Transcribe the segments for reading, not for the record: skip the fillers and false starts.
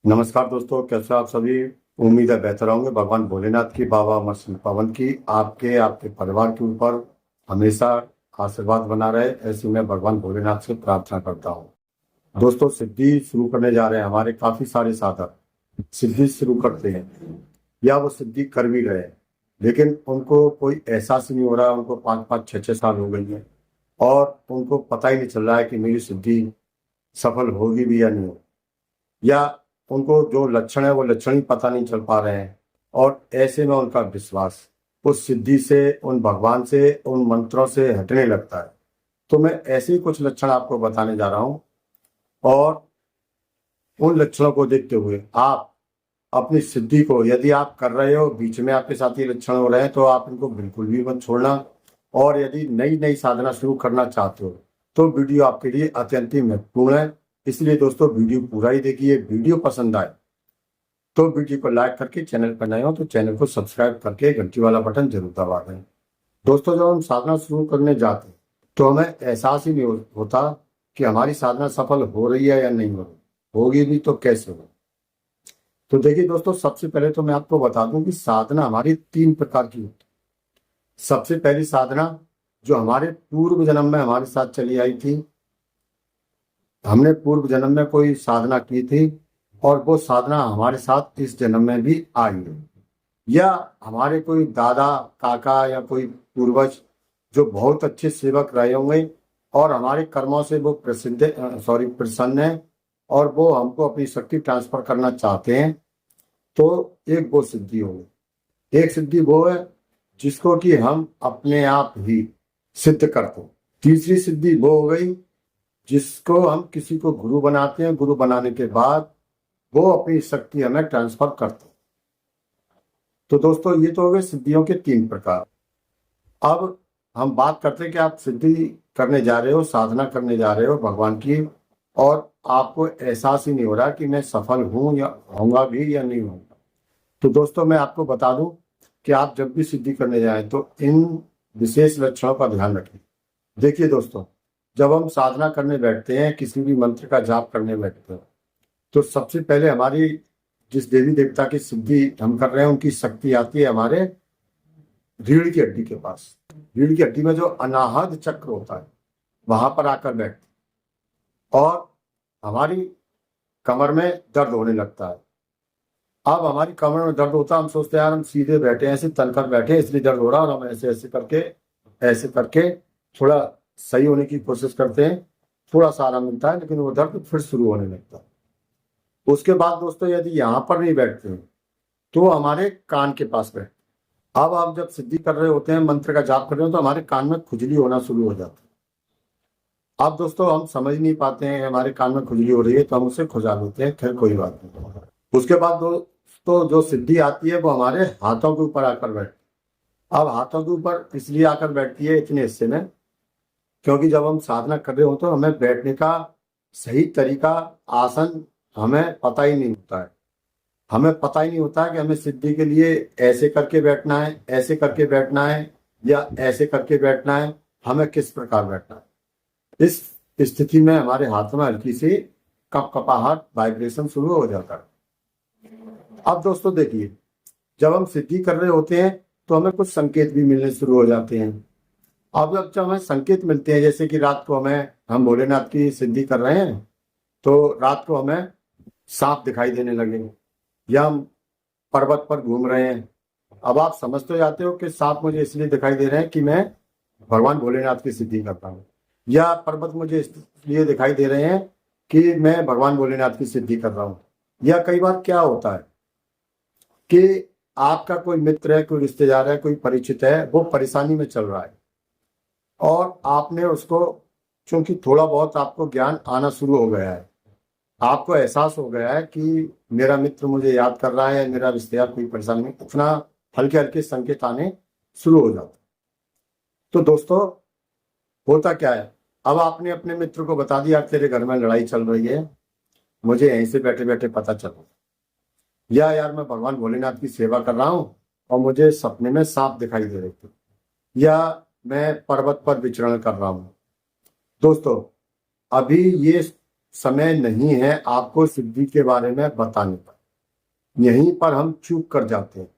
नमस्कार दोस्तों, कैसे आप सभी। उम्मीद है बेहतर होंगे। भगवान भोलेनाथ की, बाबा अमर सिंह पवन की आपके आपके परिवार के ऊपर हमेशा आशीर्वाद बना रहे, ऐसी मैं भगवान भोलेनाथ से प्रार्थना करता हूँ। दोस्तों, सिद्धि शुरू करने जा रहे हैं। हमारे काफी सारे साधक सिद्धि शुरू करते हैं या वो सिद्धि कर भी रहे हैं, लेकिन उनको कोई एहसास ही नहीं हो रहा। उनको 5-5, 6-6 साल हो गई है और उनको पता ही नहीं चल रहा है कि मेरी सिद्धि सफल होगी भी या नहीं होगी, या उनको जो लक्षण है वो लक्षण ही पता नहीं चल पा रहे हैं। और ऐसे में उनका विश्वास उस सिद्धि से, उन भगवान से, उन मंत्रों से हटने लगता है। तो मैं ऐसे ही कुछ लक्षण आपको बताने जा रहा हूं, और उन लक्षणों को देखते हुए आप अपनी सिद्धि को, यदि आप कर रहे हो, बीच में आपके साथ ये लक्षण हो रहे हैं, तो आप इनको बिल्कुल भी मत छोड़ना। और यदि नई नई साधना शुरू करना चाहते हो तो वीडियो आपके लिए अत्यंत ही महत्वपूर्ण है। इसलिए दोस्तों, वीडियो पूरा ही देखिए। वीडियो पसंद आए तो वीडियो को लाइक करके, चैनल पर नए हो तो चैनल को सब्सक्राइब करके घंटी वाला बटन जरूर दबा दें। दोस्तों, जब हम साधना शुरू करने जाते हैं तो हमें एहसास ही नहीं होता कि हमारी साधना सफल हो रही है या नहीं हो रही, होगी भी तो कैसे होगी। तो देखिए दोस्तों, सबसे पहले तो मैं आपको बता दूं कि साधना हमारी 3 प्रकार की होती है। सबसे पहली साधना जो हमारे पूर्व जन्म में हमारे साथ चली आई थी, हमने पूर्व जन्म में कोई साधना की थी और वो साधना हमारे साथ इस जन्म में भी आई है। या हमारे कोई दादा, काका या कोई पूर्वज जो बहुत अच्छे सेवक रहे होंगे और हमारे कर्मों से वो प्रसन्न है और वो हमको अपनी शक्ति ट्रांसफर करना चाहते हैं। तो एक वो सिद्धि होगी। एक सिद्धि वो है जिसको कि हम अपने आप ही सिद्ध करते हैं। तीसरी सिद्धि वो हो गई जिसको हम किसी को गुरु बनाते हैं। गुरु बनाने के बाद वो अपनी शक्ति हमें ट्रांसफर करते हैं। तो दोस्तों, ये तो हो गए सिद्धियों के 3 प्रकार। अब हम बात करते हैं कि आप सिद्धि करने जा रहे हो, साधना करने जा रहे हो भगवान की, और आपको एहसास ही नहीं हो रहा कि मैं सफल हूं या होऊंगा भी या नहीं होऊंगा। तो दोस्तों, मैं आपको बता दूं कि आप जब भी सिद्धि करने जाएं तो इन विशेष लक्षणों का ध्यान रखें। देखिए दोस्तों, जब हम साधना करने बैठते हैं, किसी भी मंत्र का जाप करने बैठते हैं, तो सबसे पहले हमारी जिस देवी देवता की सिद्धि हम कर रहे हैं उनकी शक्ति आती है हमारे रीढ़ की हड्डी के पास। रीढ़ की हड्डी में जो अनाहत चक्र होता है वहां पर आकर बैठती, और हमारी कमर में दर्द होने लगता है। अब हमारी कमर में दर्द होता है, हम सोचते हैं यार हम सीधे बैठे हैं, ऐसे तनकर बैठे हैं इसलिए दर्द हो रहा है, और हम ऐसे करके थोड़ा सही होने की कोशिश करते हैं। थोड़ा सा आराम मिलता है, लेकिन वो दर्द फिर शुरू होने लगता है। उसके बाद दोस्तों, यदि यहाँ पर नहीं बैठते हैं तो हमारे कान के पास बैठते। अब आप जब सिद्धि कर रहे होते हैं, मंत्र का जाप कर रहे हो, तो हमारे कान में खुजली होना शुरू हो जाती है। अब दोस्तों, हम समझ नहीं पाते हैं हमारे कान में खुजली हो रही है, तो हम उसे खुजा लेते हैं। खैर, कोई बात नहीं। उसके बाद दोस्तों, जो सिद्धि आती है वो हमारे हाथों के ऊपर आकर बैठती है। अब हाथों के ऊपर इसलिए आकर बैठती है इतने हिस्से में, क्योंकि जब हम साधना कर रहे हो तो हमें बैठने का सही तरीका, आसन हमें पता ही नहीं होता है। हमें पता ही नहीं होता है कि हमें सिद्धि के लिए ऐसे करके बैठना है, ऐसे करके बैठना है, या ऐसे करके बैठना है। हमें किस प्रकार बैठना है। इस स्थिति में हमारे हाथ में हल्की सी कपकपाहट, वाइब्रेशन शुरू हो जाता है। अब दोस्तों देखिए, जब हम सिद्धि कर रहे होते हैं तो हमें कुछ संकेत भी मिलने शुरू हो जाते हैं। अब जब हमें संकेत मिलते हैं, जैसे कि रात को हम भोलेनाथ की सिद्धि कर रहे हैं तो रात को हमें सांप दिखाई देने लगे, या हम पर्वत पर घूम रहे हैं। अब आप समझ तो जाते हो कि सांप मुझे इसलिए दिखाई दे रहे हैं कि मैं भगवान भोलेनाथ की सिद्धि करता हूँ, या पर्वत मुझे इसलिए दिखाई दे रहे हैं कि मैं भगवान भोलेनाथ की सिद्धि कर रहा हूँ। या कई बार क्या होता है कि आपका कोई मित्र है, कोई रिश्तेदार है, कोई परिचित है, वो परेशानी में चल रहा है, और आपने उसको, चूंकि थोड़ा बहुत आपको ज्ञान आना शुरू हो गया है, आपको एहसास हो गया है कि मेरा मित्र मुझे याद कर रहा है, मेरा रिश्तेदार कोई परेशानी में, इतना हल्के हल्के संकेत आने शुरू हो जाते। तो दोस्तों, होता क्या है, अब आपने अपने मित्र को बता दिया तेरे घर में लड़ाई चल रही है, मुझे यहीं से बैठे बैठे पता चला, या यार मैं भगवान भोलेनाथ की सेवा कर रहा हूँ और मुझे सपने में सांप दिखाई दे रहे थे, या मैं पर्वत पर विचरण कर रहा हूँ। दोस्तों, अभी ये समय नहीं है आपको सिद्धि के बारे में बताने का। यहीं पर हम चूक कर जाते हैं।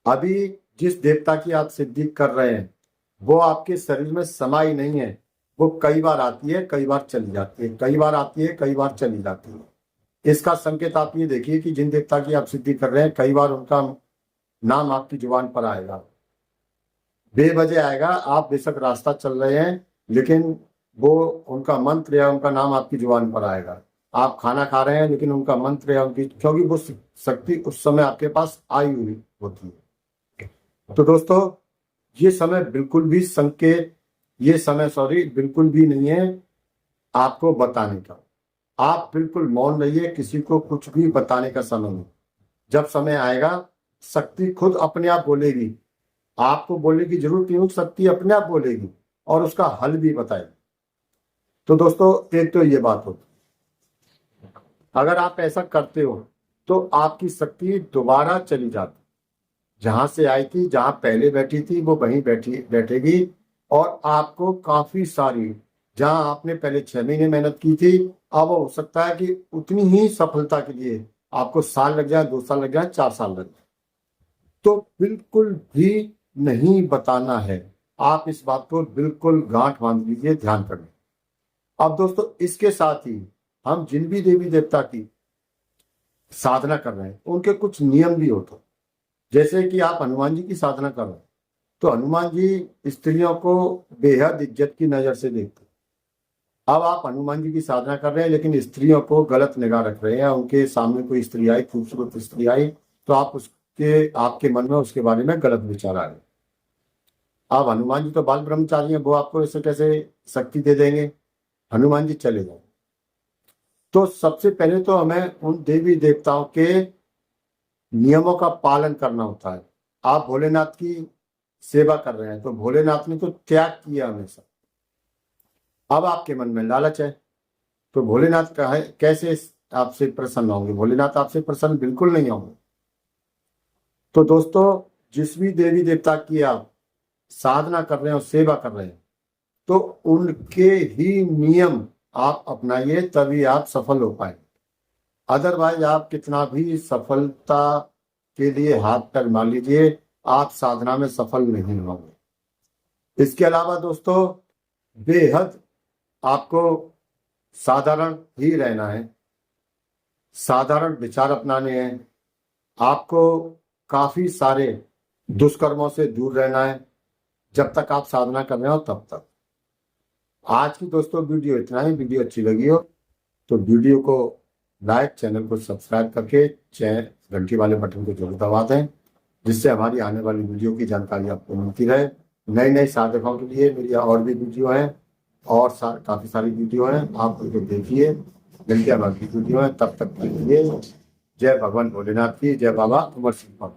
अभी जिस देवता की आप सिद्धि कर रहे हैं वो आपके शरीर में समाई नहीं है। वो कई बार आती है, कई बार चली जाती है, कई बार आती है, कई बार चली जाती है। इसका संकेत आप ये देखिए कि जिन देवता की आप सिद्धि कर रहे हैं कई बार उनका नाम आपकी जुबान पर आएगा, बेवजह आएगा। आप बेशक रास्ता चल रहे हैं लेकिन वो उनका मंत्र या उनका नाम आपकी जुबान पर आएगा। आप खाना खा रहे हैं लेकिन उनका मंत्र या उनकी, क्योंकि वो शक्ति उस समय आपके पास आई हुई होती है। तो दोस्तों ये समय बिल्कुल भी संकेत, ये समय बिल्कुल भी नहीं है आपको बताने का। आप बिल्कुल मौन रहिए, किसी को कुछ भी बताने का समय नहीं। जब समय आएगा शक्ति खुद अपने आप बोलेगी, आपको बोलने की जरूरत नहीं, शक्ति अपने आप बोलेगी और उसका हल भी बताएगी। तो दोस्तों एक तो ये बात होती, अगर आप ऐसा करते हो तो आपकी शक्ति दोबारा चली जाती, जहां से आई थी, जहां पहले बैठी थी वो वहीं बैठेगी और आपको काफी सारी, जहां आपने पहले 6 महीने मेहनत की थी अब हो सकता है कि उतनी ही सफलता के लिए आपको साल लग जाए, 2 साल लग जाए, 4 साल लग जाए। तो बिल्कुल भी नहीं बताना है। आप इस बात को बिल्कुल गांठ बांध लीजिए, ध्यान करें। अब दोस्तों इसके साथ ही हम जिन भी देवी देवता की साधना कर रहे हैं उनके कुछ नियम भी होते हैं। जैसे कि आप हनुमान जी की साधना कर रहे हैं तो हनुमान जी स्त्रियों को बेहद इज्जत की नजर से देखते हैं। अब आप हनुमान जी की साधना कर रहे हैं लेकिन स्त्रियों को गलत निगाह रख रहे हैं। उनके सामने कोई स्त्री आई, खूबसूरत स्त्री आई, तो आप उसके, आपके मन में उसके बारे में गलत विचार आ गए। अब हनुमान जी तो बाल ब्रह्मचारी हैं, वो आपको ऐसे कैसे शक्ति दे देंगे? हनुमान जी चले जाए। तो सबसे पहले तो हमें उन देवी देवताओं के नियमों का पालन करना होता है। आप भोलेनाथ की सेवा कर रहे हैं तो भोलेनाथ ने तो त्याग किया हमेशा। अब आपके मन में लालच है तो भोलेनाथ का है कैसे आपसे प्रसन्न होंगे? भोलेनाथ आपसे प्रसन्न बिल्कुल नहीं होंगे। तो दोस्तों जिस भी देवी देवता की आप साधना कर रहे हो, सेवा कर रहे हैं, तो उनके ही नियम आप अपनाइए, तभी आप सफल हो पाएंगे। अदरवाइज आप कितना भी सफलता के लिए हाथ पैर मार लीजिए, आप साधना में सफल नहीं होंगे। इसके अलावा दोस्तों बेहद आपको साधारण ही रहना है, साधारण विचार अपनाने हैं, आपको काफी सारे दुष्कर्मों से दूर रहना है जब तक आप साधना कर रहे हो तब तक। आज की दोस्तों वीडियो इतना ही। वीडियो अच्छी लगी हो तो वीडियो को लाइक, चैनल को सब्सक्राइब करके घंटी वाले बटन को जरूर दबा दें, जिससे हमारी आने वाली वीडियो की जानकारी आपको मिलती रहे। नए नए साधकों के लिए मेरी और भी वीडियो है और काफी सारी वीडियो है, आप उनको देखिए। मिलते हैं बाकी वीडियो है, तब तक के लिए जय भगवान भोलेनाथ की, जय बाबा अमर सिंह।